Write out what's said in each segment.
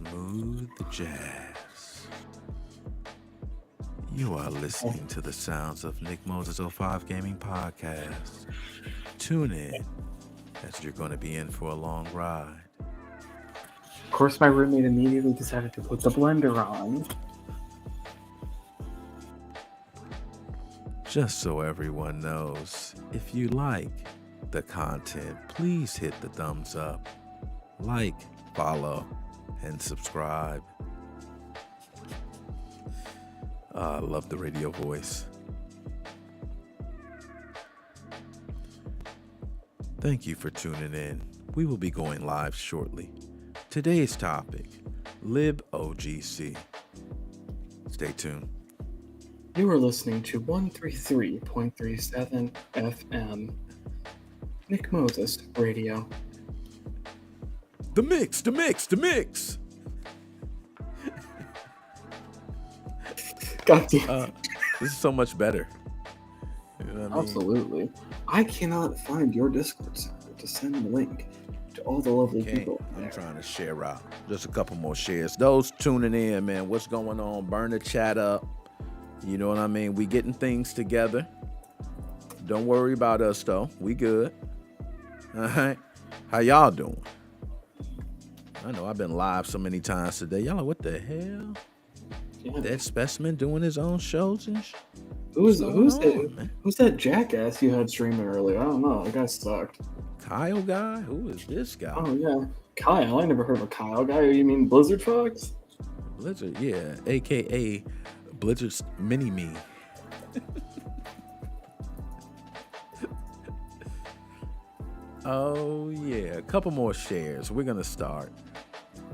smooth jazz. You are listening to the sounds of Nick Moses 05 Gaming Podcast. Tune in as you're going to be in for a long ride. Of course, my roommate immediately decided to put the blender on. Just so everyone knows, if you like the content, please hit the thumbs up, like, follow, and subscribe. I love the radio voice. Thank you for tuning in. We will be going live shortly. Today's topic, libOGC. Stay tuned. You are listening to 133.37 FM. Nick Moses Radio. The mix. God damn. This is so much better. You know what I mean? Absolutely. I cannot find your Discord server to send the link to all the lovely people. I'm trying to share out. Just a couple more shares. Those tuning in, man, what's going on? Burn the chat up. You know what I mean? We getting things together. Don't worry about us, though. We good. All right. How y'all doing? I know I've been live so many times today. Y'all like, what the hell? Yeah. That specimen doing his own shows and shit? Who's that jackass you had streaming earlier? I don't know. That guy sucked. Kyle guy? Who is this guy? Oh, yeah. Kyle. I never heard of a Kyle guy. You mean Blizzard Fox? Blizzard, yeah. A.K.A. Blizzard's mini-me. Oh, yeah. A couple more shares. We're going to start.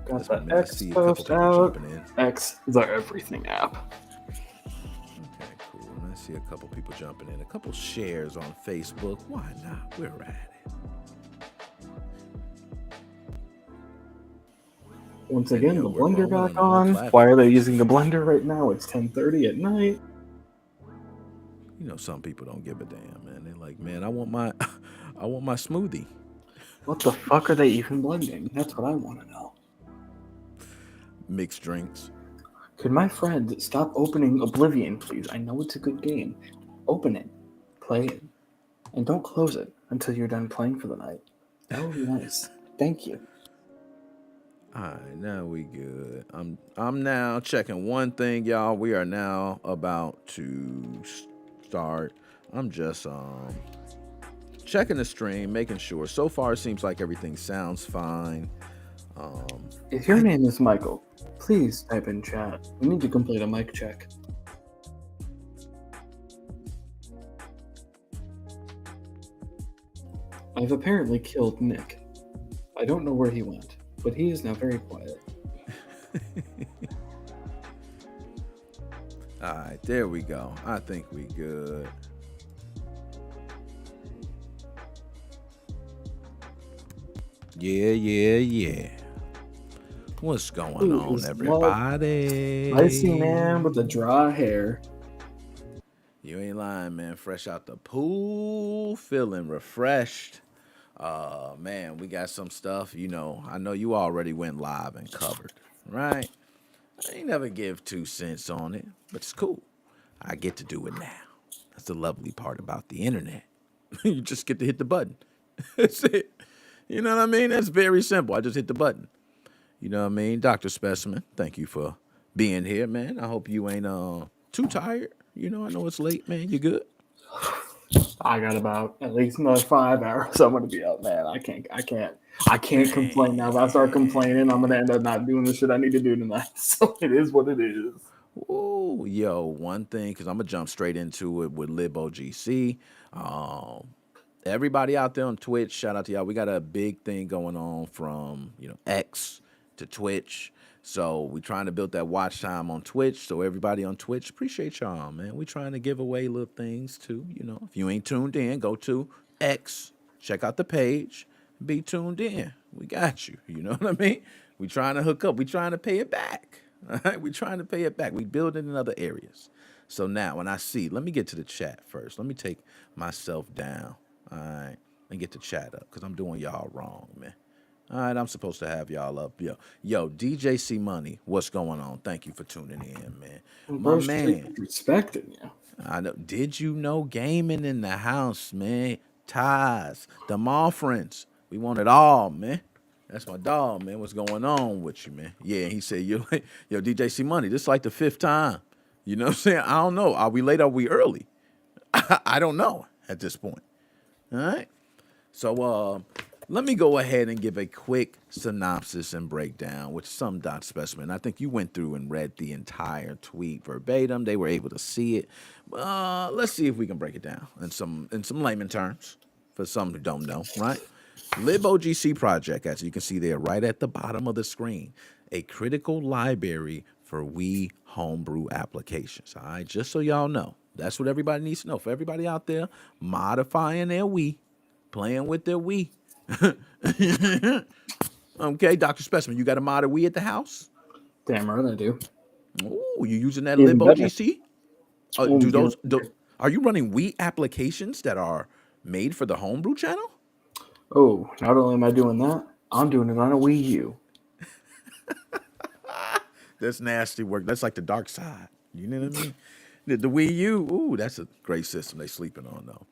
Got the X post out. X is our everything app. Okay, cool. Let's see a couple people jumping in. A couple shares on Facebook. Why not? We're at it. Once again, the blender back on. Why are they using the blender right now? It's 10:30 at night. You know, some people don't give a damn, man. They're like, man, I want my smoothie. What the fuck are they even blending? That's what I want to know. Mixed drinks. Could my friend stop opening Oblivion, please? I know it's a good game. Open it, play it, and don't close it until you're done playing for the night. That would be nice. Thank you. All right, now we good. I'm now checking one thing, y'all. We are now about to start. I'm just checking the stream, making sure. So far, it seems like everything sounds fine. If your name is Michael, please type in chat. We need to complete a mic check. I've apparently killed Nick. I don't know where he went, but he is now very quiet. All right, there we go. I think we good. Yeah. What's going on, everybody? Icy man with the dry hair. You ain't lying, man. Fresh out the pool, feeling refreshed. Man, we got some stuff. You know, I know you already went live and covered, right? I ain't never give 2 cents on it, but it's cool. I get to do it now. That's the lovely part about the internet. You just get to hit the button. That's it. You know what I mean? That's very simple. I just hit the button. You know what I mean? Dr. Specimen, thank you for being here, man. I hope you ain't too tired. You know, I know it's late, man. You good? I got about at least another 5 hours. I'm gonna be up, man. I can't complain now. If I start complaining, I'm gonna end up not doing the shit I need to do tonight. So it is what it is. Oh, yo, one thing, because I'm gonna jump straight into it with libOGC. Everybody out there on Twitch, shout out to y'all. We got a big thing going on from, X to Twitch. So we're trying to build that watch time on Twitch. So everybody on Twitch, appreciate y'all, man. We're trying to give away little things too. If you ain't tuned in, go to X, check out the page, be tuned in. We got you. You know what I mean? We trying to hook up. We trying to pay it back. All right? We trying to pay it back. We building in other areas. So now when I see, let me get to the chat first. Let me take myself down. All right. And get the chat up because I'm doing y'all wrong, man. All right, I'm supposed to have y'all up. Yo, DJ C Money, what's going on? Thank you for tuning in, man. My Bro, straight man, respecting you. I know. Did you know gaming in the house, man? Ties, the mall friends. We want it all, man. That's my dog, man. What's going on with you, man? Yeah, he said, yo, DJ C Money, this is like the fifth time. You know what I'm saying? I don't know. Are we late? Are we early? I don't know at this point. All right. So let me go ahead and give a quick synopsis and breakdown with some dot specimen. I think you went through and read the entire tweet verbatim. They were able to see it. Let's see if we can break it down in some layman terms for some who don't know, right? LibOGC project, as you can see there, right at the bottom of the screen, a critical library for Wii homebrew applications. All right, just so y'all know, that's what everybody needs to know. For everybody out there modifying their Wii, playing with their Wii. Okay, Dr. Specimen, you got a modded Wii at the house? Damn right I do. Oh, you using that Even better. LibOGC? Oh, Are you running Wii applications that are made for the homebrew channel? oh, not only am I doing that, I'm doing it on a Wii U. That's nasty work. That's like the dark side. You know what I mean? The Wii U, ooh, that's a great system they sleeping on though.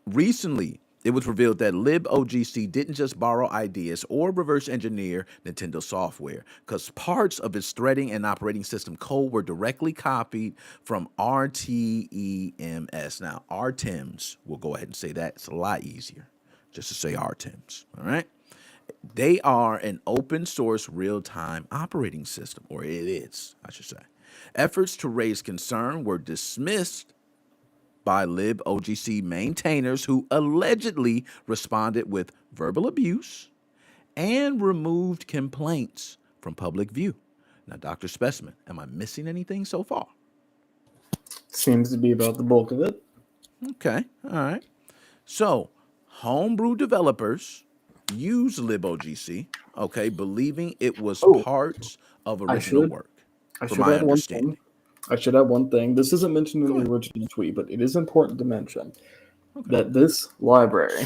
Recently, it was revealed that LibOGC didn't just borrow ideas or reverse engineer Nintendo software, because parts of its threading and operating system code were directly copied from RTEMS. Now, RTEMS, we'll go ahead and say that. It's a lot easier just to say RTEMS, all right? They are an open source real time operating system, or it is, I should say. Efforts to raise concern were dismissed by LibOGC maintainers who allegedly responded with verbal abuse and removed complaints from public view. Now, Dr. Specimen, am I missing anything so far? Seems to be about the bulk of it. Okay, all right. So, homebrew developers use LibOGC, okay, believing it was Oh, parts of I original should work, I from should my add one thing. understanding. I should add one thing. This isn't mentioned in Go the ahead. original tweet, but it is important to mention Okay. that this library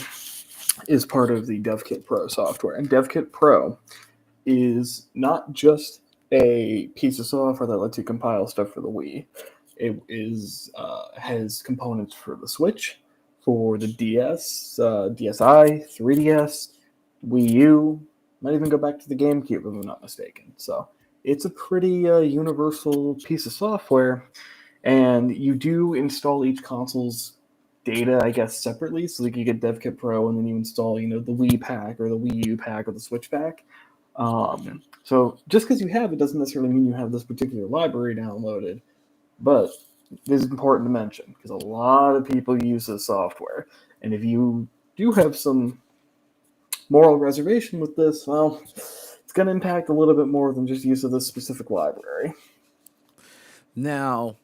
is part of the DevKit Pro software. And DevKit Pro is not just a piece of software that lets you compile stuff for the Wii. It is has components for the Switch, for the DS, DSi, 3DS, Wii U. Might even go back to the GameCube if I'm not mistaken. So it's a pretty universal piece of software, and you do install each console's data, I guess, separately. So like you get DevKit Pro, and then you install, the Wii pack or the Wii U pack or the Switch pack. Okay. So just because you have it doesn't necessarily mean you have this particular library downloaded. But this is important to mention because a lot of people use this software, and if you do have some moral reservation with this, well, it's going to impact a little bit more than just use of this specific library. Now,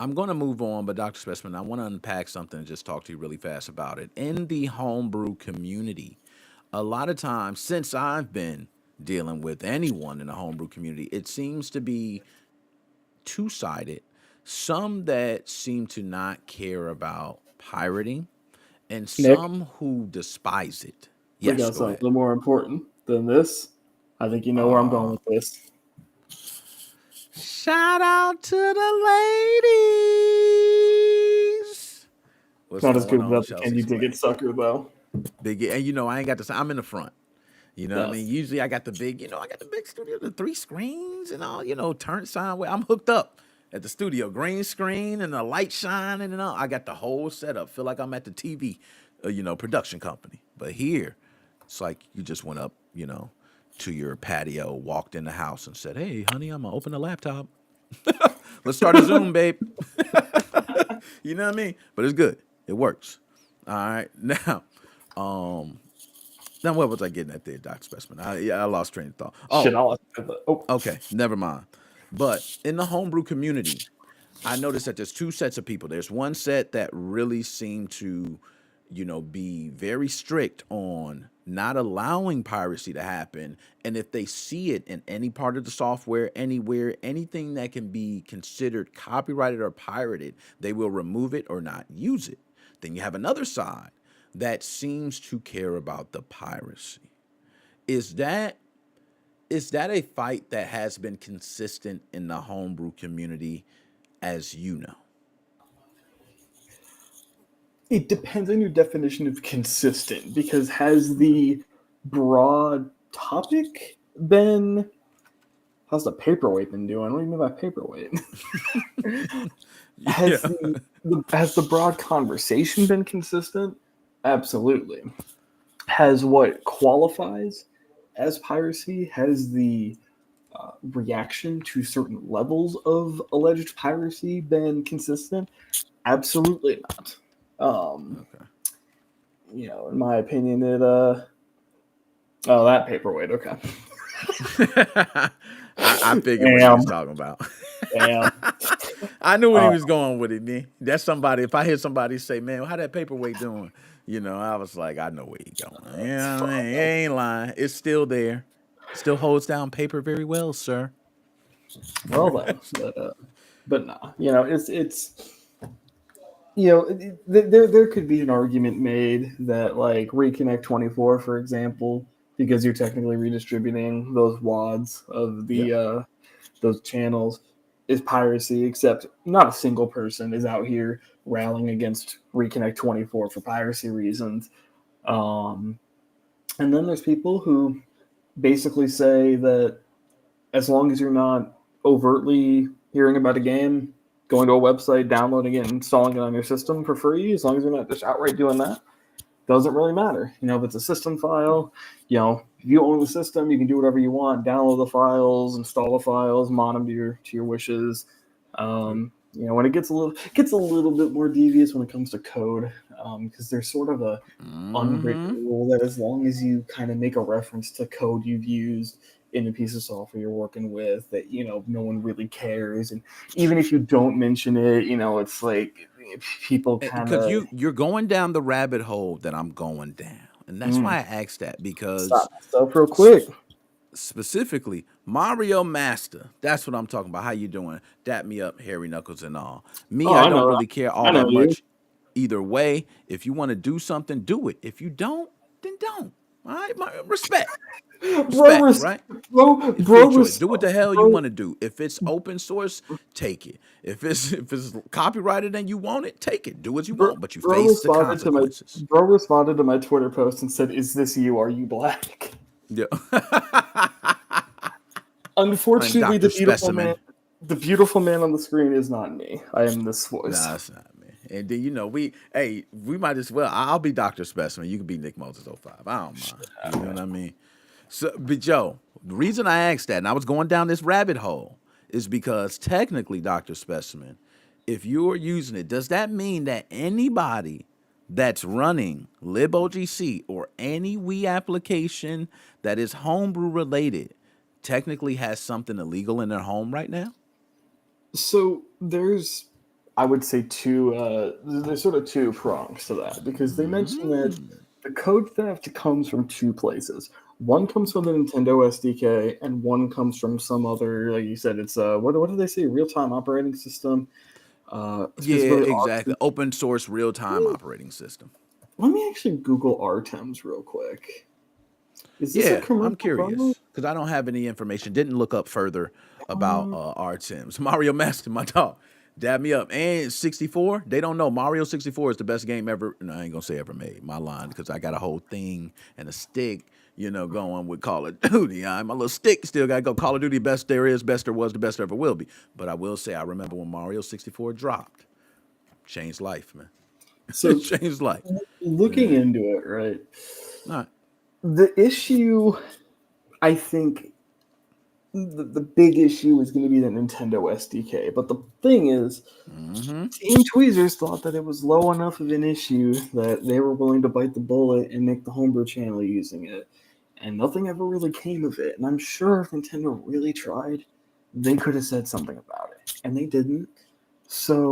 I'm going to move on, but Dr. Specimen, I want to unpack something and just talk to you really fast about it. In the homebrew community, a lot of times, since I've been dealing with anyone in the homebrew community, it seems to be two sided. Some that seem to not care about pirating, and Nick, some who despise it. we Yes, got go something ahead. a little more important than this. I think you know where I'm going with this. Shout out to the ladies. What's Not as going good on, without the Chelsea candy ticket Slay? sucker, though. Big, and I ain't got the. I'm in the front. You know what I mean? Yes. Usually I got the big, I got the big studio, the three screens and all, turn sideways. I'm hooked up at the studio, green screen and the light shining and all. I got the whole setup. Feel like I'm at the TV, production company. But here, it's like you just went up, to your patio, walked in the house and said, "Hey, honey, I'm gonna open the laptop. Let's start a Zoom, babe." You know what I mean? But it's good. It works. All right. Now, what was I getting at there, Dr. Specimen? I lost train of thought. Shit, Oh, I'll oh, okay. Never mind. But in the homebrew community, I noticed that there's two sets of people. There's one set that really seem to, be very strict on not allowing piracy to happen. And if they see it in any part of the software, anywhere, anything that can be considered copyrighted or pirated, they will remove it or not use it. Then you have another side that seems to care about the piracy. Is that is that a fight that has been consistent in the homebrew community, as you know? It depends on your definition of consistent, because has the broad topic been, how's the paperweight been doing? What do you mean by paperweight? Yeah. Has the broad conversation been consistent? Absolutely. Has what qualifies as piracy, has the reaction to certain levels of alleged piracy been consistent? Absolutely not. Um, Okay. in my opinion, oh, that paperweight. Okay. I figured what he was Damn. talking about. Damn. I knew what he Uh, was going with it. Man. That's somebody. If I hear somebody say, "Man, how that paperweight doing?" I was like, I know where he going. You it's know what I mean? He fine. ain't lying. It's still there. Still holds down paper very well, sir. Well then, but nah. There could be an argument made that, like, Reconnect 24, for example, because you're technically redistributing those wads of Yep. the those channels, is piracy. Except not a single person is out here rallying against Reconnect 24 for piracy reasons. Um, and then there's people who basically say that as long as you're not overtly hearing about a game, going to a website, downloading it, and installing it on your system for free, as long as you're not just outright doing that, doesn't really matter. If it's a system file, if you own the system, you can do whatever you want, download the files, install the files, mod them to your wishes. Yep. When it gets a little bit more devious when it comes to code, because there's sort of a Mm-hmm. unwritten rule that as long as you kind of make a reference to code you've used in a piece of software you're working with, that no one really cares, and even if you don't mention it, it's like people kind Because of you're going down the rabbit hole that I'm going down, and that's why I asked that because stop myself real quick. specifically Mario Master. That's what I'm talking about. How you doing? Dap me up, Harry Knuckles and all. Me, Oh, I I don't know, really care I all know that you, much either way. If you want to do something, do it. If you don't, then don't. All right, respect, bro. respect, right? Bro, It's free bro, choice. Do what the hell you bro. want to do. If it's open source, take it. If it's copyrighted and you want it, take it. Do what you Bro, want, but you bro face the responded to my consequences. bro responded to my Twitter post and said, "Is this you? Are you black?" Yeah. I'm Unfortunately, Dr. Specimen. the beautiful man on the screen is not me. I am this voice. Nah, that's not me. And then we might as well. I'll be Dr. Specimen. You can be Nick Moses '05. I don't mind. You know what I mean? So, but Joe, the reason I asked that, and I was going down this rabbit hole, is because technically, Dr. Specimen, if you're using it, does that mean that anybody that's running libOGC or any Wii application that is homebrew related technically has something illegal in their home right now? So there's, I would say, there's sort of two prongs to that, because they mentioned that the code theft comes from two places. One comes from the Nintendo SDK, and one comes from some other, like you said, it's what did they say, real time operating system, Yeah, specifically exactly. R. Open source real time operating system. Let me actually Google RTEMs real quick. Is this a Yeah, I'm commercial promo? curious because I don't have any information. Didn't look up further about Um, our Sims. Mario Master, my dog, dab me up. And 64, they don't know. Mario 64 is the best game ever. No, I ain't gonna say ever made. My line because I got a whole thing and a stick. Going with Call of Duty. My little stick still got to go. Call of Duty, best there is, best there was, the best there ever will be. But I will say, I remember when Mario 64 dropped. Changed life, man. It so changed life. looking Yeah. into it, right? All right. The issue, I think, the big issue is going to be the Nintendo SDK. But the thing is, Mm-hmm. TeamTwiizers thought that it was low enough of an issue that they were willing to bite the bullet and make the homebrew channel using it. And nothing ever really came of it. And I'm sure if Nintendo really tried, they could have said something about it. And they didn't.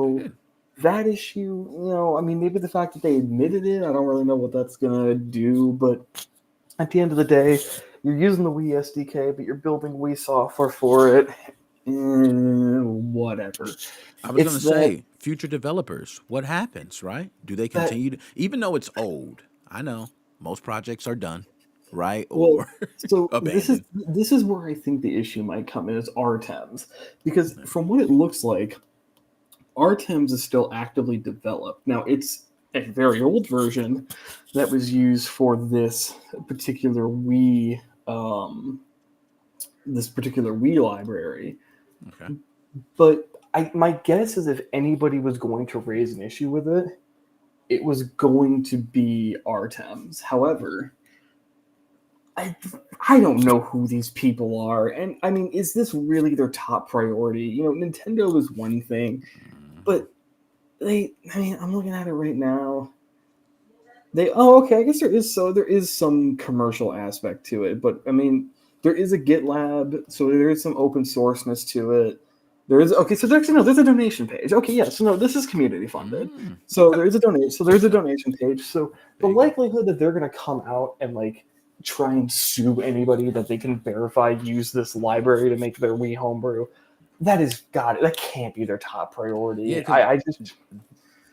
They So did. that issue, I mean, maybe the fact that they admitted it, I don't really know what that's going to do. But at the end of the day, you're using the Wii SDK, but you're building Wii software for it. Whatever. I was It's gonna that say, future developers, what happens, right? Do they that continue to, even though it's old? I know most projects are done. right? Well, Or so abandoned. this is where I think the issue might come in is RTEMs, because from what it looks like, RTEMs is still actively developed. Now it's a very old version that was used for particular Wii um, this particular Wii library. Okay. But my guess is if anybody was going to raise an issue with it, it was going to be RTEMs. However, I I don't know who these people are, and I mean, is this really their top priority? You know, Nintendo is one thing, Mhm. but I mean, I'm looking at it right now. Okay, I guess there is some commercial aspect to it, but I mean, there is a GitLab, so there is some open sourceness to it. There is okay, so there's a donation page. Okay, yeah, so no, this is community funded. So Okay. there is a there's a Okay. donation page. So the There you go. likelihood that they're gonna come out and like try and sue anybody that they can verify use this library to make their Wii homebrew, that can't be their top Yeah, priority. because I just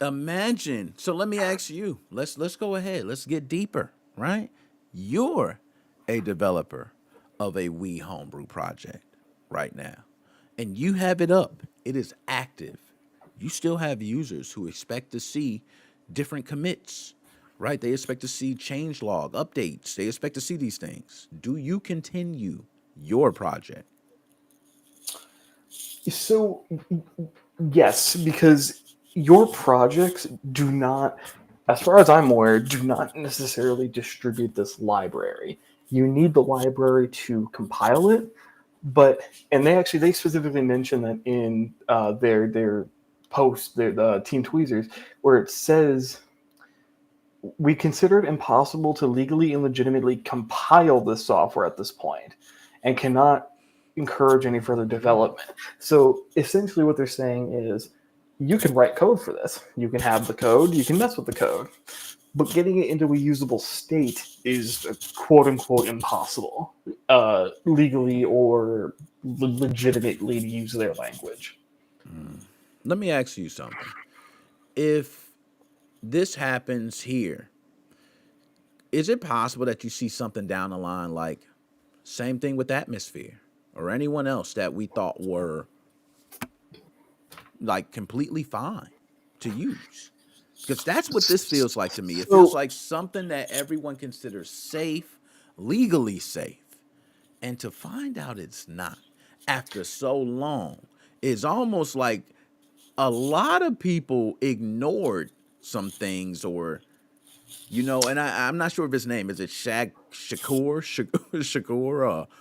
imagine. So let me ask you. Let's go ahead. Let's get deeper. Right? You're a developer of a Wii homebrew project right now, and you have it up. It is active. You still have users who expect to see different commits. Right? They expect to see change log updates. They expect to see these things. Do you continue your project? so yes, because your projects do not, as far as I'm aware, do not necessarily distribute this library. You need the library to compile it, but and they specifically mention that in their post, the TeamTwiizers, where it says we consider it impossible to legally and legitimately compile this software at this point, and cannot encourage any further development. So essentially, what they're saying is, you can write code for this. You can have the code. You can mess with the code, but getting it into a usable state is quote unquote impossible, legally or legitimately to use their language. Let me ask you something. If this happens here, is it possible that you see something down the line like same thing with Atmosphere or anyone else that we thought were like completely fine to use? Because that's what this feels like to me. It feels So like something that everyone considers safe, legally safe, and to find out it's not after so long is almost like a lot of people ignored some things or and I'm not sure of his name. Is it Shakur?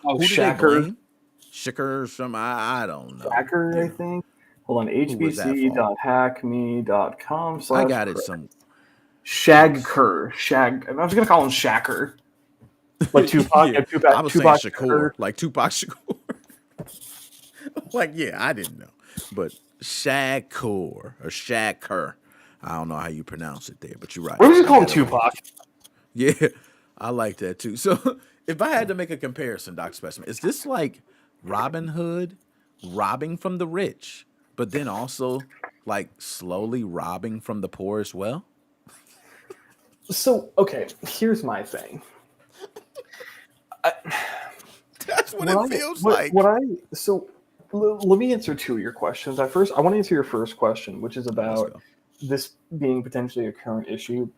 oh, Who do they Shacker, blame? Shakur or some I don't know. Shacker, I think. Hold on, Who was that for? hbc.hackme.com I slash got it some was Shagker. I'm just gonna call him Shacker. Like Tupac, yeah. yeah, I was saying Tupac Shakur, Shakur. like Tupac Shakur. Like, yeah, I didn't know. But Shakur or Shakur. I don't know how you pronounce it there, but you're right. We're just I calling got it right. Tupac. Yeah, I like that too. So, if I had to make a comparison, Dr. Specimen, is this like Robin Hood robbing from the rich, but then also like slowly robbing from the poor as well? So, okay, here's my thing. I, That's what it feels what like. I so let me answer two of your questions. I want to answer your first question, which is All right, let's about go. this being potentially a current issue.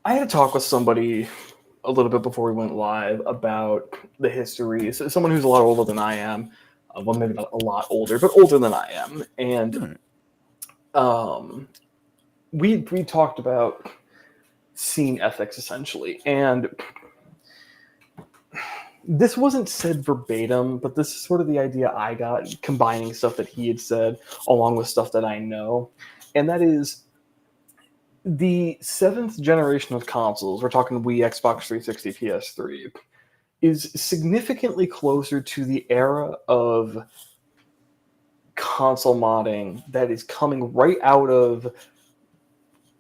I had a talk with somebody a little bit before we went live about the history. So someone who's a lot older than I am, well, maybe not a lot older, but older than I am, and All right. um, we talked about scene ethics essentially, and this wasn't said verbatim, but this is sort of the idea I got, combining stuff that he had said along with stuff that I know, and that is the seventh generation of consoles. We're talking Wii, Xbox 360, PS3 is significantly closer to the era of console modding that is coming right out of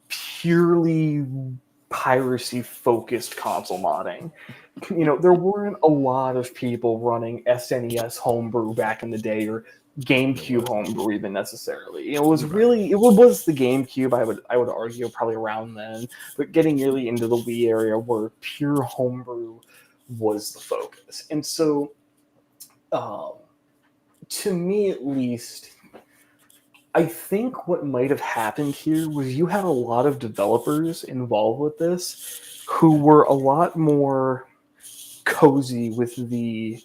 purely piracy focused console modding. You know, there weren't a lot of people running SNES homebrew back in the day, or GameCube wasn't. homebrew even necessarily. It was You're right. really, it was the GameCube. I would argue probably around then, but getting really into the Wii area where pure homebrew was the focus. And so, um, to me at least, I think what might have happened here was you had a lot of developers involved with this who were a lot more cozy with the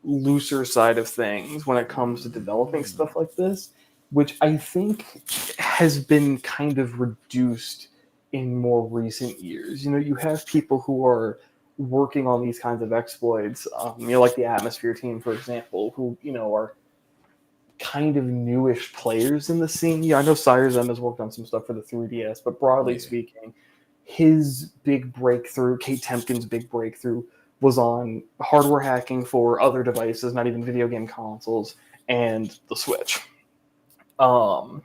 looser side of things when it comes to developing stuff like this, which I think has been kind of reduced in more recent years. You have people who are working on these kinds of exploits, like the Atmosphere team, for example, who, are kind of newish players in the scene. Yeah, I know Cyrus M has worked on some stuff for the 3DS, but broadly Yeah. speaking, his big breakthrough, Kate Tempkin's big breakthrough, was on hardware hacking for other devices, not even video game consoles, and the Switch. Um,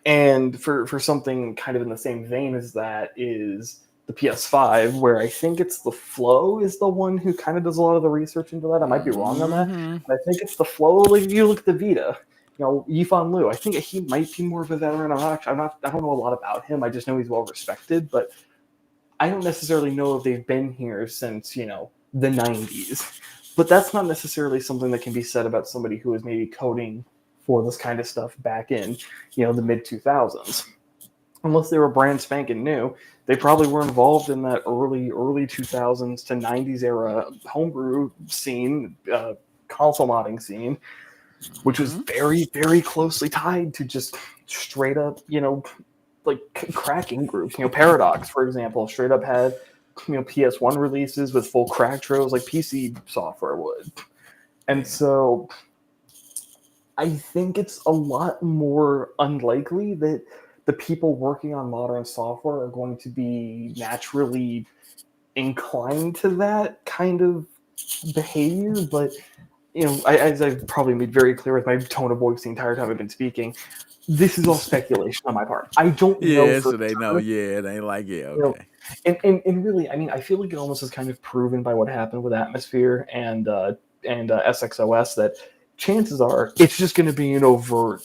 and for something kind of in the same vein as that is the PS5, where I think it's the Flow is the one who kind of does a lot of the research into that. I might be wrong on that, Mm-hmm. but I think it's the Flow. Like you look at the Vita, Yifan Liu. I think he might be more of a veteran. I don't know a lot about him. I just know he's well respected, but I don't necessarily know if they've been here since the '90s. But that's not necessarily something that can be said about somebody who is maybe coding for this kind of stuff back in the mid 2000s. Unless they were brand spanking new, they probably were involved in that early 2000s to '90s era homebrew scene, console modding scene, which was Mm-hmm. very very closely tied to just straight up like cracking groups. Paradox, for example, straight up had PS1 releases with full crack trails like PC software would, and Yeah. so I think it's a lot more unlikely that the people working on modern software are going to be naturally inclined to that kind of behavior. But as I've probably made very clear with my tone of voice the entire time I've been speaking, this is all speculation on my part. I don't know Yeah, for so they know. sure. Yeah, they ain't like, yeah, You know, okay. and really, I mean, I feel like it almost is kind of proven by what happened with Atmosphere and SXOS that chances are it's just going to be an overt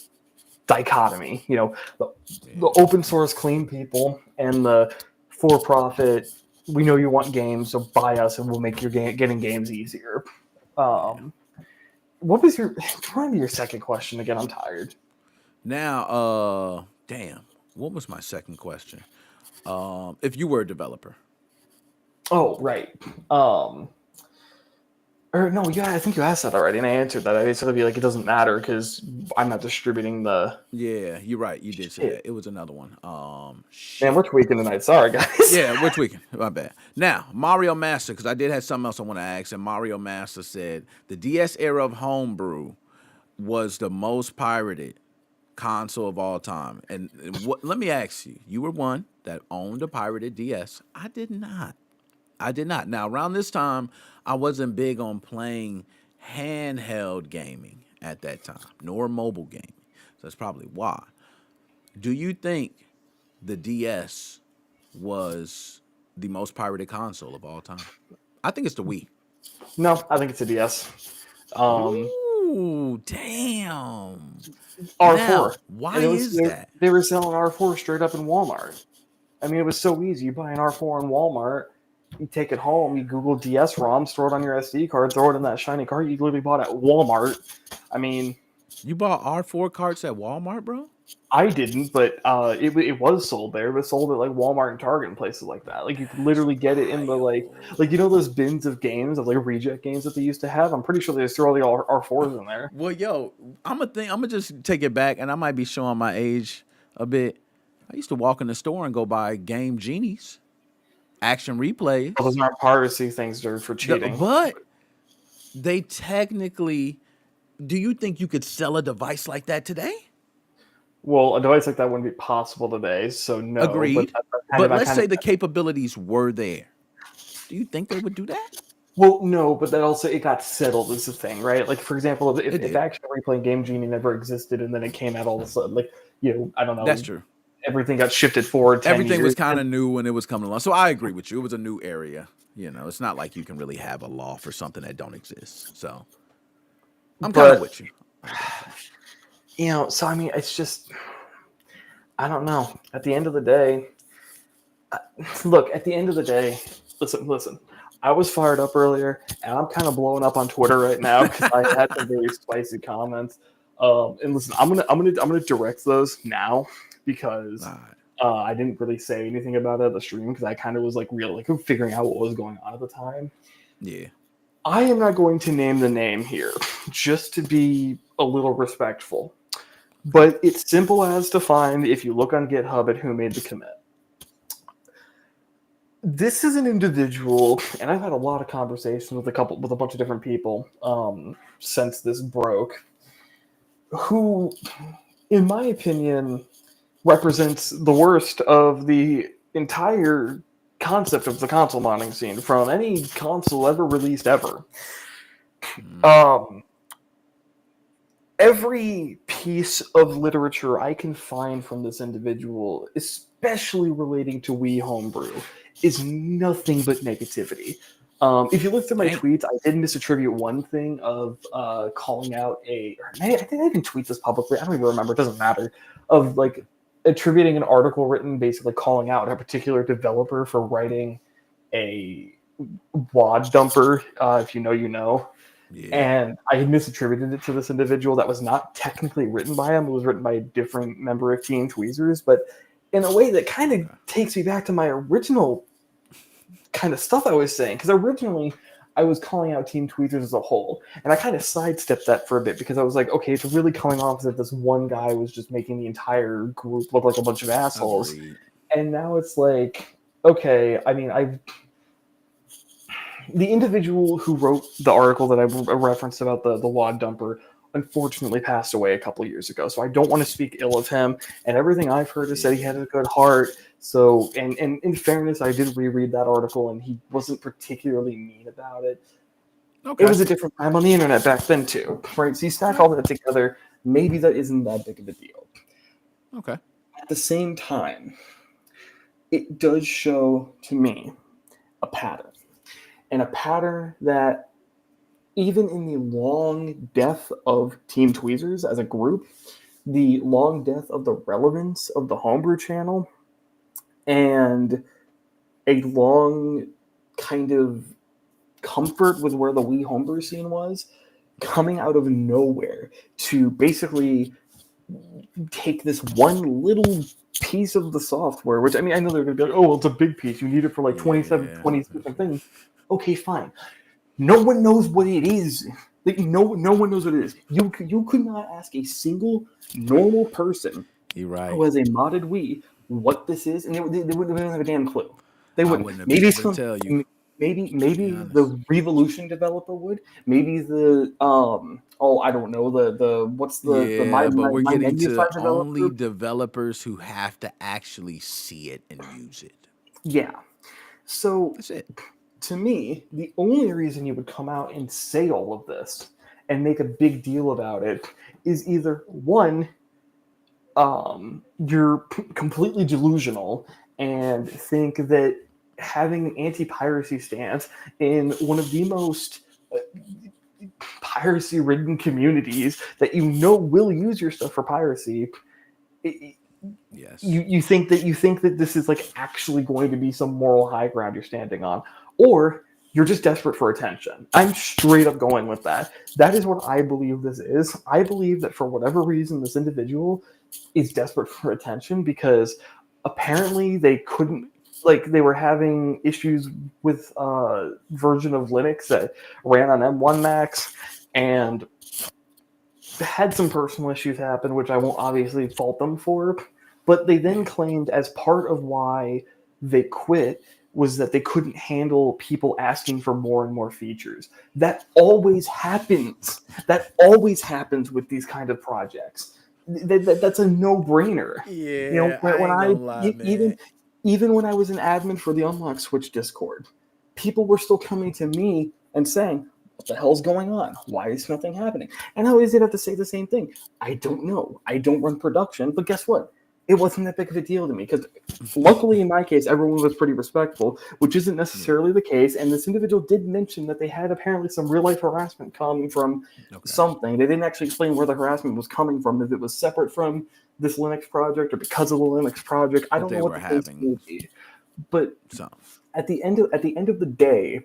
dichotomy. The Yeah. open source clean people and the for profit. We know you want games, so buy us, and we'll make your getting games easier. Yeah. Um, what was your? Remind me your second question again. I'm tired. Now, damn, what was my second question? If you were a developer. Oh, right. Um, or no, yeah, I think you asked that already, and I answered that. I basically be like, it doesn't matter because I'm not distributing the Yeah, you're right. You did say shit. that. It was another one. Man, we're Shit. tweaking tonight. Sorry, guys. Yeah, we're tweaking. My bad. Now, Mario Master, because I did have something else I want to ask, and Mario Master said the DS era of Homebrew was the most pirated console of all time. And what? Let me ask you: you were one that owned a pirated DS. I did not. I did not. Now, around this time, I wasn't big on playing handheld gaming at that time, nor mobile gaming. So that's probably why. Do you think the DS was the most pirated console of all time? I think it's the Wii. No, I think it's a DS. Um, Ooh, damn. R4, Now, why and it was is that? they were selling R4 straight up in Walmart. I mean, it was so easy. You buy an R4 in Walmart, you take it home, you Google DS-ROM, store it on your SD card, throw it in that shiny cart you literally bought at Walmart. I mean, You bought R4 carts at Walmart, bro? I didn't, but it was sold there. It was sold at like Walmart and Target and places like that. Like you could That's literally get it in the wild. those bins of games of like reject games that they used to have. I'm pretty sure they just throw all the R4s in there. Well, yo, I'm gonna just take it back, and I might be showing my age a bit. I used to walk in the store and go buy Game Genies, action Well, replays. those aren't piracy things; they're for cheating. But they technically, do you think you could sell a device like that today? Well, a device like that wouldn't be possible today, so no. But Agreed. I But let's kind of say the capabilities were there. Do you think they would do that? well, no, but that also it got settled is the thing, right? Like for example, It if did. Action Replay Game Genie never existed and then it came out all of a sudden, like I don't That's know, true. everything got shifted forward ten Everything was years. kind of new when it was coming along. So I agree with you. It was a new area. It's not like you can really have a law for something that don't exist. So I'm kind of But with you. I got you. So I mean, it's just, I don't know. At the end of the day, look, at the end of the day, listen. I was fired up earlier, and I'm kind of blowing up on Twitter right now because I had some very spicy comments. And listen, I'm gonna direct those now because All right. I didn't really say anything about it at the stream because I kind of was like really like figuring out what was going on at the time. Yeah. I am not going to name the name here, just to be a little respectful. Okay. But it's simple as to find if you look on GitHub at who made the commit. This is an individual, and I've had a lot of conversations with a bunch of different people since this broke, who, in my opinion, represents the worst of the entire concept of the console modding scene from any console ever released ever. Um, every piece of literature I can find from this individual, especially relating to Wii Homebrew, is nothing but negativity. If you look through my Dang. tweets, I did misattribute one thing of calling out I think I even tweet this publicly. I don't even remember. It doesn't matter. Of like attributing an article written basically calling out a particular developer for writing a wad dumper. If you know, you know. Yeah. And I misattributed it to this individual that was not technically written by him. It was written by a different member of TeamTwiizers, but in a way that kind of takes me back to my original kind of stuff I was saying. Because originally I was calling out TeamTwiizers as a whole, and I kind of sidestepped that for a bit because I was like, okay, it's really coming off as if this one guy was just making the entire group look like a bunch of assholes. Agreed. And now it's like, okay, I mean, the individual who wrote the article that I referenced about the wad dumper unfortunately passed away a couple of years ago. So I don't want to speak ill of him. And everything I've heard is that he had a good heart. So, and in fairness, I did reread that article, and he wasn't particularly mean about it. Okay. It was a different time on the internet back then too, right? So you stack all that together, maybe that isn't that big of a deal. Okay. At the same time, it does show to me a pattern. And a pattern that, even in the long death of TeamTwiizers as a group, the long death of the relevance of the Homebrew channel, and a long kind of comfort with where the Wii Homebrew scene was, coming out of nowhere to basically take this one little piece of the software, which I mean, I know they're going to be like, oh, well, it's a big piece. You need it for like 20 different things. Okay, fine. No one knows what it is. Like no one knows what it is. You could not ask a single normal person You're right. who has a modded Wii what this is, and they wouldn't have a damn clue. They I wouldn't. wouldn't have been Maybe able to some. tell you. Maybe Be honest. the Revolution developer would. Maybe the I don't know the what's the Yeah, but we're my getting menu to side only developer. developers who have to actually see it and use it. Yeah. So That's it. to me, the only reason you would come out and say all of this and make a big deal about it is either one, you're completely delusional and think that having an anti-piracy stance in one of the most piracy-ridden communities that you know will use your stuff for piracy. Yes. You think that this is like actually going to be some moral high ground you're standing on, or you're just desperate for attention. I'm straight up going with that. That is what I believe this is. I believe that for whatever reason, this individual is desperate for attention because apparently they couldn't, like, they were having issues with a version of Linux that ran on M1 Max and had some personal issues happen, which I won't obviously fault them for. But they then claimed as part of why they quit was that they couldn't handle people asking for more and more features. That always happens. That always happens with these kind of projects. That's a no-brainer. Yeah, I When ain't I gonna lie, man. even when I was an admin for the Unlock Switch Discord, people were still coming to me and saying, "What the hell's going on? Why is nothing happening?" And I always did have to say the same thing. I don't know. I don't run production, but guess what? it wasn't that big of a deal to me because luckily in my case everyone was pretty respectful, which isn't necessarily the case. And this individual did mention that they had apparently some real life harassment coming from Okay. something. They didn't actually explain where the harassment was coming from, if it was separate from this Linux project or because of the Linux project. I But don't they know what were the case having will be, but some. at the end of the day,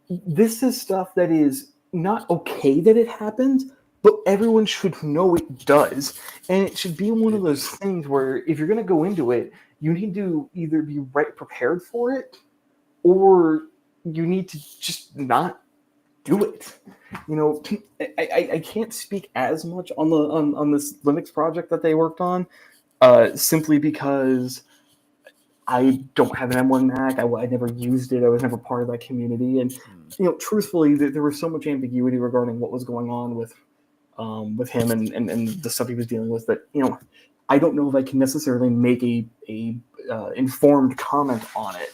this is stuff that is not okay that it happens, but everyone should know it does. And it should be one of It those does. things where if you're going to go into it, you need to either be right prepared for it or you need to just not do it. You know, I can't speak as much on on this Linux project that they worked on, simply because I don't have an M1 Mac. I never used it. I was never part of that community. And, truthfully, there was so much ambiguity regarding what was going on with him and the stuff he was dealing with that, I don't know if I can necessarily make a informed comment on it.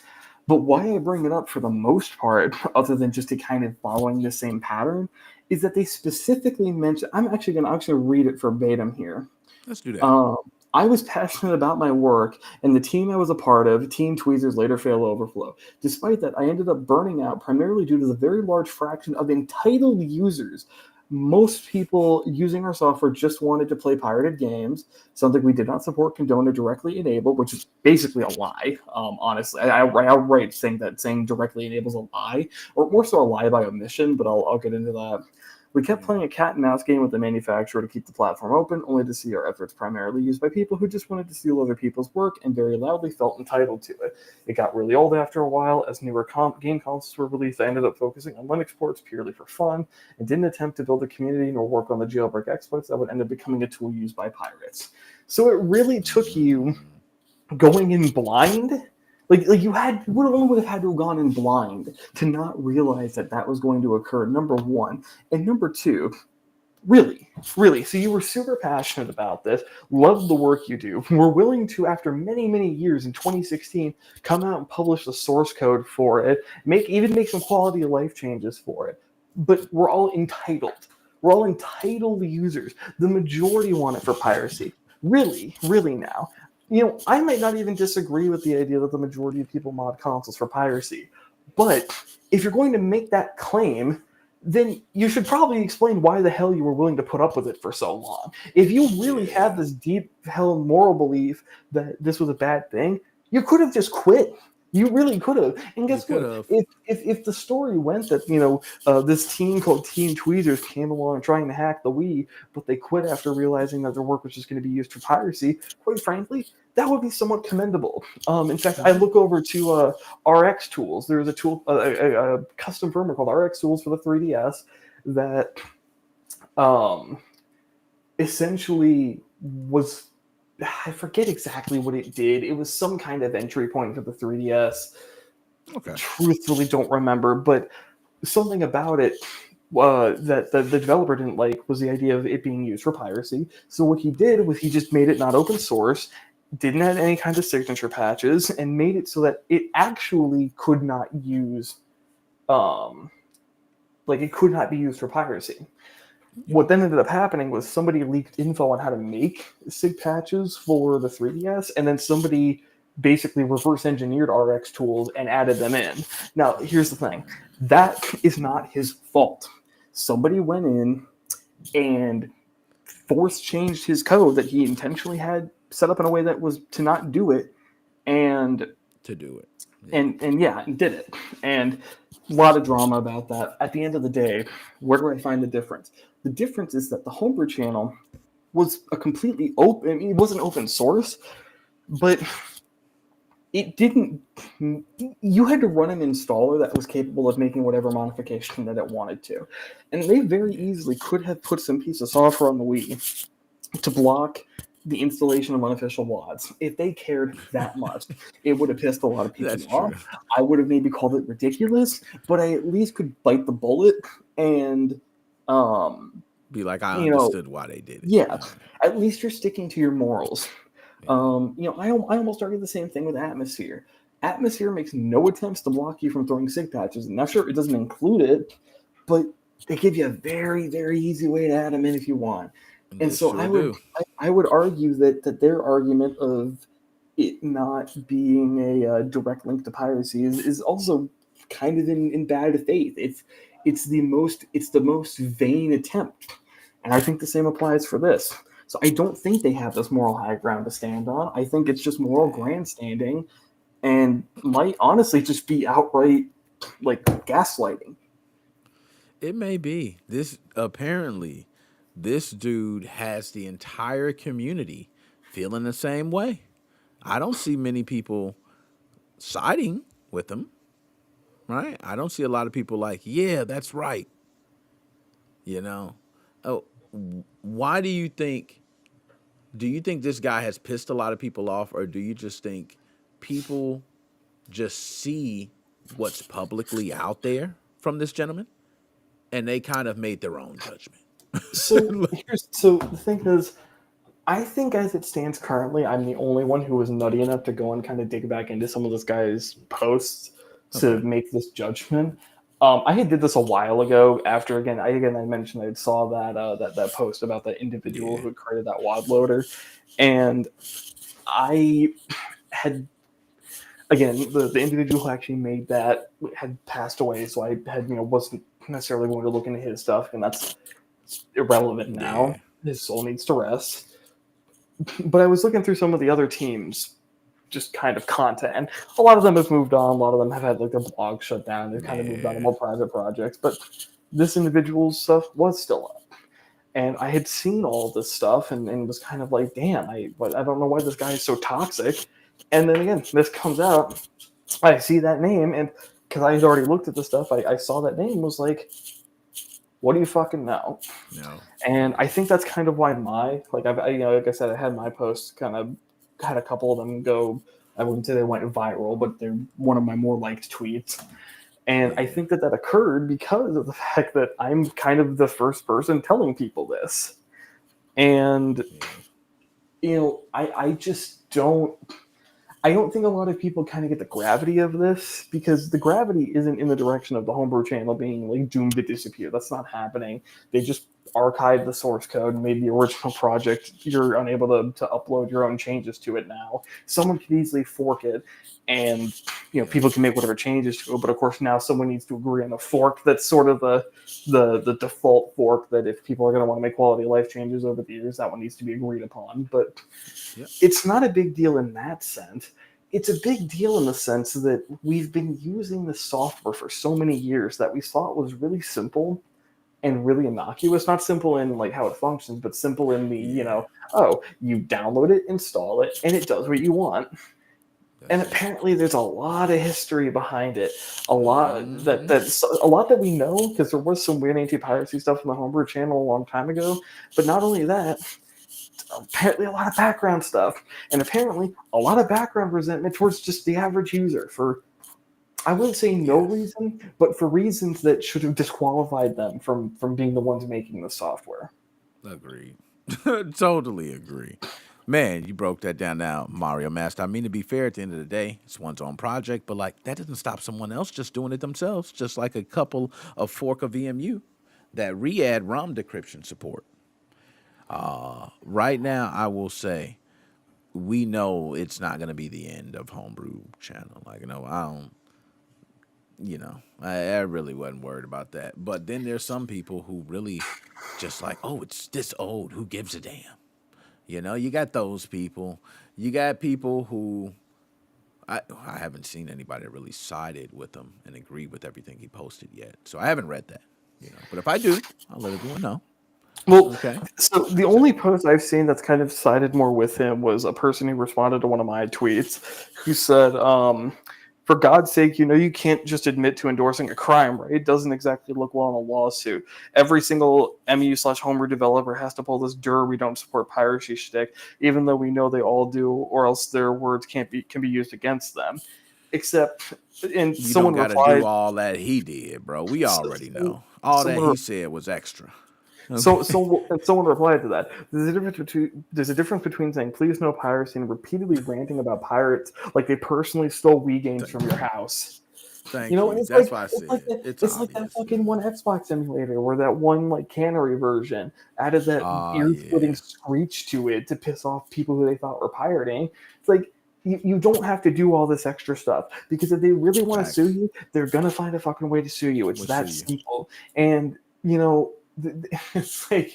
But why I bring it up for the most part, other than just to kind of following the same pattern, is that they specifically mention. I'm actually going to read it verbatim here. Let's do that. I was passionate about my work, and the team I was a part of, TeamTwiizers, later failed Overflow. Despite that, I ended up burning out primarily due to the very large fraction of entitled users. Most people using our software just wanted to play pirated games, something we did not support, condone, or directly enable, which is basically a lie. Honestly, I outright saying directly enables a lie, or more so a lie by omission. But I'll get into that. We kept playing a cat and mouse game with the manufacturer to keep the platform open, only to see our efforts primarily used by people who just wanted to steal other people's work and very loudly felt entitled to it. It got really old after a while. As newer game consoles were released, I ended up focusing on Linux ports purely for fun and didn't attempt to build a community nor work on the jailbreak exploits that would end up becoming a tool used by pirates. So it really took you going in blind. Like you would have had to have gone in blind to not realize that was going to occur. Number one, and number two, really. So you were super passionate about this, loved the work you do, were willing to, after many, many years in 2016, come out and publish the source code for it, make some quality of life changes for it. But we're all entitled. We're all entitled users. The majority want it for piracy. Really now. I might not even disagree with the idea that the majority of people mod consoles for piracy. But if you're going to make that claim, then you should probably explain why the hell you were willing to put up with it for so long. If you really had this deep held moral belief that this was a bad thing, you could have just quit. You really could have. And guess what? If the story went that this team called TeamTwiizers came along trying to hack the Wii, but they quit after realizing that their work was just going to be used for piracy, quite frankly, that would be somewhat commendable. In fact, I look over to RX Tools. There's a tool, a custom firmware called RX Tools for the 3DS that essentially was, I forget exactly what it did. It was some kind of entry point for the 3DS. Okay. Truthfully, don't remember, but something about it that the developer didn't like was the idea of it being used for piracy. So what he did was he just made it not open source, didn't add any kind of signature patches, and made it so that it actually could not use, it could not be used for piracy. What then ended up happening was somebody leaked info on how to make SIG patches for the 3DS, and then somebody basically reverse engineered RX Tools and added them in. Now, here's the thing. That is not his fault. Somebody went in and force changed his code that he intentionally had set up in a way that was to not do it, and to do it. Yeah. And did it. And a lot of drama about that. At the end of the day, where do I find the difference? The difference is that the Homebrew channel was a completely open, I mean, it wasn't open source, but it didn't, you had to run an installer that was capable of making whatever modification that it wanted to. And they very easily could have put some piece of software on the Wii to block the installation of unofficial WADs. If they cared that much, it would have pissed a lot of people off. I would have maybe called it ridiculous, but I at least could bite the bullet and be like, I understood why they did it. Yeah, at least you're sticking to your morals. I almost argued the same thing with Atmosphere. Atmosphere makes no attempts to block you from throwing SIG patches. Now, sure, it doesn't include it, but they give you a very, very easy way to add them in if you want. And This so sure do. I would argue that their argument of it not being a direct link to piracy is also kind of in bad faith. It's the most vain attempt, and I think the same applies for this. So I don't think they have this moral high ground to stand on. I think it's just moral grandstanding, and might honestly just be outright like gaslighting. It may be. This apparently, this dude has the entire community feeling the same way. I don't see many people siding with him, right? I don't see a lot of people like, yeah, that's right. You know, oh, why do you think? Do you think this guy has pissed a lot of people off, or do you just think people just see what's publicly out there from this gentleman and they kind of made their own judgment? So the thing is, I think as it stands currently, I'm the only one who was nutty enough to go and kind of dig back into some of this guy's posts to Okay. make this judgment. I had did this a while ago. After I mentioned I saw that post about that individual Yeah. who had created that wad loader, and I had again the individual who actually made that had passed away, so I had wasn't necessarily going to look into his stuff, and that's irrelevant now. Yeah. His soul needs to rest. But I was looking through some of the other teams, just kind of content, and a lot of them have moved on. A lot of them have had like their blogs shut down. They've kind of moved on to Yeah. more private projects. But this individual's stuff was still up, and I had seen all this stuff, and was kind of like, damn, I don't know why this guy is so toxic. And then again, this comes out. I see that name, and because I had already looked at the stuff, I saw that name, was like, what do you fucking know? No. And I think that's kind of why like I said, I had my posts kind of had a couple of them go. I wouldn't say they went viral, but they're one of my more liked tweets. And I Yeah. think that occurred because of the fact that I'm kind of the first person telling people this. And Yeah. I just don't. I don't think a lot of people kind of get the gravity of this, because the gravity isn't in the direction of the Homebrew channel being like doomed to disappear. That's not happening. They just archived the source code and made the original project. You're unable to upload your own changes to it now. Someone could easily fork it, and Yep. people can make whatever changes to it. But of course now someone needs to agree on a fork that's sort of the default fork, that if people are going to want to make quality of life changes over the years, that one needs to be agreed upon. But Yep. it's not a big deal in that sense. It's a big deal in the sense that we've been using the software for so many years that we thought was really simple and really innocuous. Not simple in like how it functions, but simple in the, Yeah. oh, you download it, install it, and it does what you want. And That's it. apparently there's a lot of history behind it. Mm-hmm. That's a lot that we know, because there was some weird anti-piracy stuff on the Homebrew channel a long time ago. But not only that, apparently a lot of background stuff, and apparently a lot of background resentment towards just the average user for, I wouldn't say no Yes. reason, but for reasons that should have disqualified them from being the ones making the software. Agreed. Totally agree. Man, you broke that down now, Mario Master. I mean, to be fair, at the end of the day, it's one's own project, but like that doesn't stop someone else just doing it themselves. Just like a couple of fork of EMU that re-add ROM decryption support. Right now, I will say we know it's not going to be the end of Homebrew channel. Like, I don't, I really wasn't worried about that. But then there's some people who really just like, oh, it's this old. Who gives a damn? You got those people. You got people who I haven't seen anybody that really sided with him and agreed with everything he posted yet. So I haven't read that. But if I do, I'll let everyone know. Well, Okay. so the So only post I've seen that's kind of sided more with him was a person who responded to one of my tweets who said, for God's sake, you can't just admit to endorsing a crime, right? It doesn't exactly look well in a lawsuit. Every single MU/Homebrew developer has to pull this we don't support piracy shtick, even though we know they all do, or else their words can be used against them. Except, and you don't someone got to do replied, all that he did, bro. We already so, know. All that someone he said was extra. So, Okay. so and someone replied to that. There's a difference between saying "please no piracy" and repeatedly ranting about pirates like they personally stole Wii games from your house. You Thank know, you. and That's why I said it's it's like that obvious. fucking one Xbox emulator where that one like cannery version added that Oh ear-splitting yeah. screech to it to piss off people who they thought were pirating. It's like you don't have to do all this extra stuff because if they really want to sue Facts. you, they're gonna find a fucking way to sue you. It's We'll sue that you. simple. And you know, it's like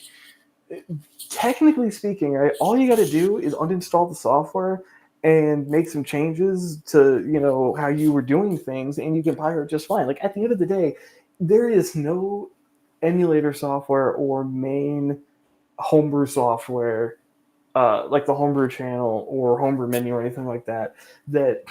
technically speaking, right? All you got to do is uninstall the software and make some changes to how you were doing things, and you can pirate just fine. Like at the end of the day, there is no emulator software or main homebrew software like the homebrew channel or homebrew menu or anything like that that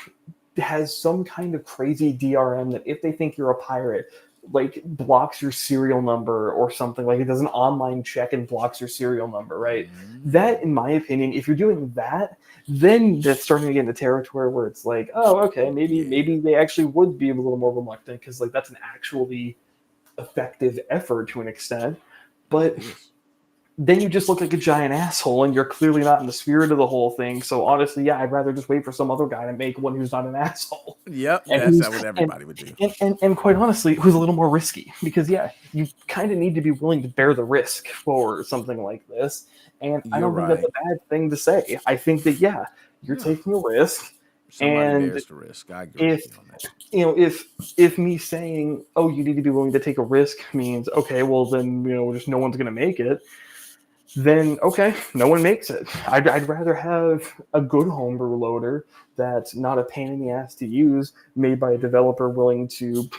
has some kind of crazy DRM that if they think you're a pirate, like blocks your serial number or something. Like it does an online check and blocks your serial number, right? That, Mm. in my opinion, if you're doing that, then that's starting to get into territory where it's like, oh, okay, Yeah. maybe they actually would be a little more reluctant because like that's an actually effective effort to an extent. It But is. then you just look like a giant asshole and you're clearly not in the spirit of the whole thing. So honestly, yeah, I'd rather just wait for some other guy to make one who's not an asshole. Yep. And That's who's what everybody would do. and quite honestly, who's a little more risky because yeah, you kind of need to be willing to bear the risk for something like this. And I You're don't think that's right. a bad thing to say. I think that yeah, you're Yeah. taking a risk, Somebody and bears the risk. I agree with if you on that. if me saying oh you need to be willing to take a risk means okay well then just no one's gonna make it, then okay, no one makes it. I'd rather have a good homebrew loader that's not a pain in the ass to use, made by a developer willing to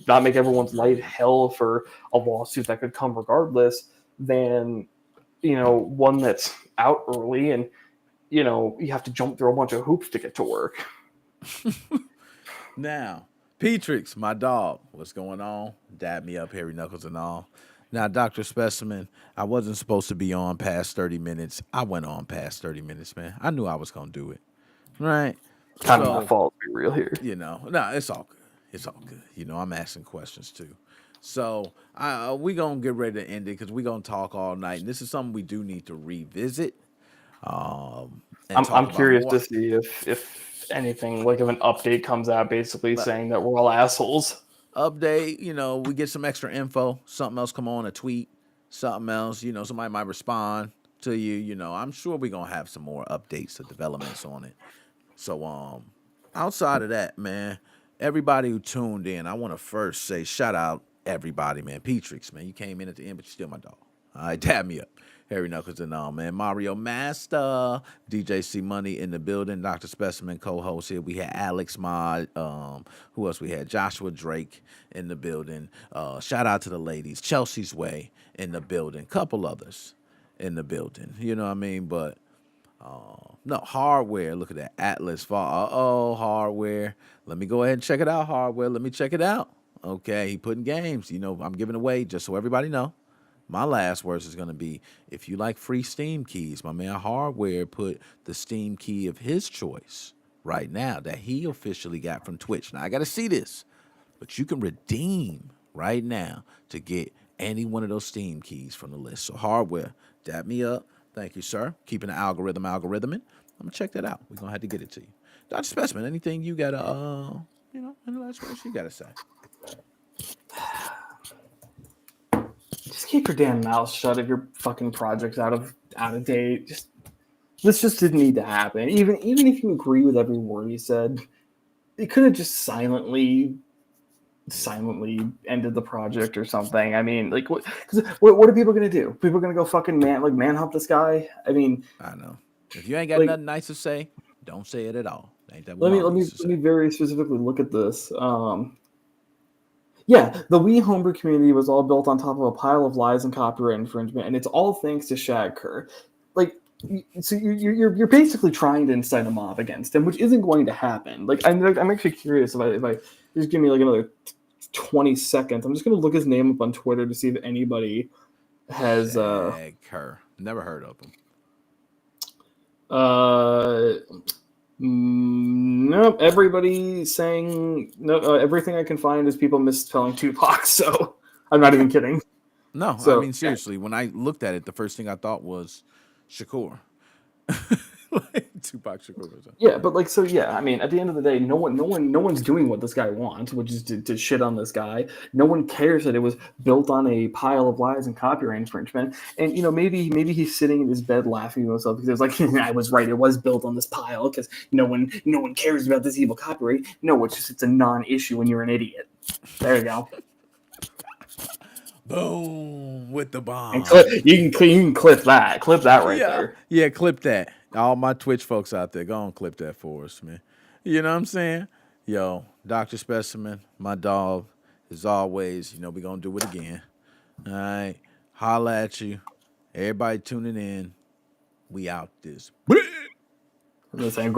not make everyone's life Agreed. hell for a lawsuit that could come regardless, than one that's out early and you have to jump through a bunch of hoops to get to work. Now, Petrix, my dog, what's going on? Dab me up, hairy knuckles and all. Now, Dr. Specimen, I wasn't supposed to be on past 30 minutes. I went on past 30 minutes, man. I knew I was going to do it. Right? Kind of my So, fault, to be real here. no, it's all good. It's all good. I'm asking questions too. So, we going to get ready to end it because we going to talk all night. And this is something we do need to revisit and talk I'm about curious more. to see if anything like if an update comes out basically saying that we're all assholes. Update, we get some extra info, something else come on a tweet, something else, somebody might respond to you, I'm sure we're gonna have some more updates or developments on it. So outside of that, man, everybody who tuned in, I want to first say shout out everybody, man. Petrix, man, you came in at the end, but you're still my dog. All right, dab me up. Harry Knuckles and all, man. Mario Master, DJ C Money in the building. Dr. Specimen co-host here. We had Alex Mod. Who else we had? Joshua Drake in the building. Shout out to the ladies. Chelsea's Way in the building. Couple others in the building. You know what I mean? But no, hardware. Look at that. Atlas Fall. Hardware. Let me go ahead and check it out, hardware. Let me check it out. Okay, he putting games. I'm giving away, just so everybody know. My last words is going to be, if you like free Steam keys, my man Hardware put the Steam key of his choice right now that he officially got from Twitch. Now, I got to see this, but you can redeem right now to get any one of those Steam keys from the list. So Hardware, dab me up. Thank you, sir. Keeping the algorithming. I'm going to check that out. We're going to have to get it to you. Dr. Specimen, anything you got to, any last words you got to say? Just keep your damn mouth shut if your fucking project's out of date. This just didn't need to happen. Even if you agree with every word he said, it could have just silently ended the project or something. I mean, like what are people gonna do? People are gonna go fucking manhunt this guy? I mean, I know. If you ain't got like nothing nice to say, don't say it at all. Ain't that what let me Mama used to let say? me very specifically look at this. Yeah, the Wii homebrew community was all built on top of a pile of lies and copyright infringement, and it's all thanks to Shag Kerr. Like, so you're basically trying to incite a mob against him, which isn't going to happen. Like, I'm actually curious if I just give me like another 20 seconds. I'm just gonna look his name up on Twitter to see if anybody has Shag Kerr. Never heard of him. uh nope. Everybody saying no. Everything I can find is people misspelling Tupac. So I'm not even kidding. No, I So mean seriously. When I looked at it, the first thing I thought was Shakur. Like, Tupac Shakur was. Yeah, but like, so yeah, I mean, at the end of the day, no one's doing what this guy wants, which is to shit on this guy. No one cares that it was built on a pile of lies and copyright infringement. And maybe he's sitting in his bed laughing to himself because it's like, I was right, it was built on this pile because no one cares about this evil copyright. No, it's a non-issue when you're an idiot. There you go. Boom with the And bomb. you can clip that right there. Yeah, clip that. All my Twitch folks out there, go on clip that for us, man. You know what I'm saying? Yo, Dr. Specimen, my dog, as always, we're going to do it again. All right. Holla at you. Everybody tuning in. We out this. I'm saying,